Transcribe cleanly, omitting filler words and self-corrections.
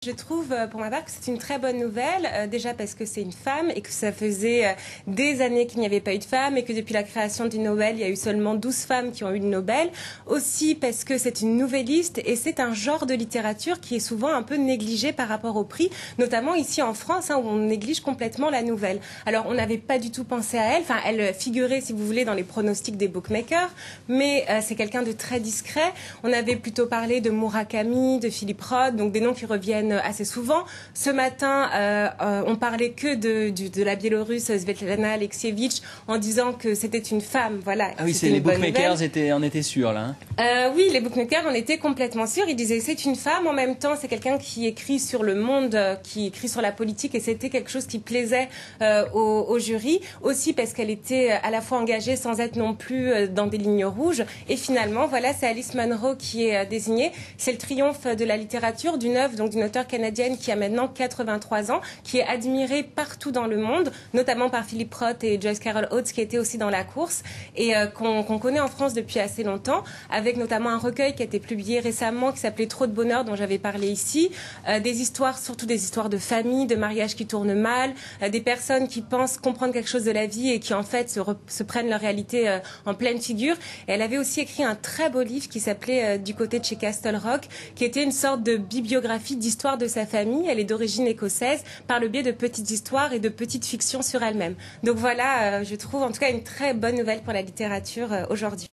Je trouve pour ma part que c'est une très bonne nouvelle, déjà parce que c'est une femme et que ça faisait des années qu'il n'y avait pas eu de femme et que depuis la création du Nobel, il y a eu seulement 12 femmes qui ont eu le Nobel. Aussi parce que c'est une nouvelliste et c'est un genre de littérature qui est souvent un peu négligé par rapport au prix, notamment ici en France où on néglige complètement la nouvelle. Alors on n'avait pas du tout pensé à elle, enfin elle figurait si vous voulez dans les pronostics des bookmakers, mais c'est quelqu'un de très discret. On avait plutôt parlé de Murakami, de Philip Roth, donc des noms qui reviennent assez souvent. Ce matin, on parlait que de la Biélorusse Svetlana Alexievitch en disant que c'était une femme. Voilà. Ah oui, c'est les bookmakers en étaient sûrs là. Oui, les bookmakers en étaient complètement sûrs. Ils disaient c'est une femme. En même temps, c'est quelqu'un qui écrit sur le monde, qui écrit sur la politique, et c'était quelque chose qui plaisait au jury. Aussi parce qu'elle était à la fois engagée sans être non plus dans des lignes rouges. Et finalement, voilà, c'est Alice Munro qui est désignée. C'est le triomphe de la littérature d'une œuvre, donc d'une auteure canadienne qui a maintenant 83 ans, qui est admirée partout dans le monde, notamment par Philip Roth et Joyce Carol Oates qui étaient aussi dans la course et qu'on connaît en France depuis assez longtemps, avec notamment un recueil qui a été publié récemment qui s'appelait Trop de bonheur, dont j'avais parlé ici, des histoires, surtout des histoires de famille, de mariage qui tournent mal, des personnes qui pensent comprendre quelque chose de la vie et qui en fait se prennent leur réalité en pleine figure. Et elle avait aussi écrit un très beau livre qui s'appelait Du côté de chez Castle Rock, qui était une sorte de bibliographie d'histoire de sa famille. Elle est d'origine écossaise par le biais de petites histoires et de petites fictions sur elle-même. Donc voilà, je trouve en tout cas une très bonne nouvelle pour la littérature aujourd'hui.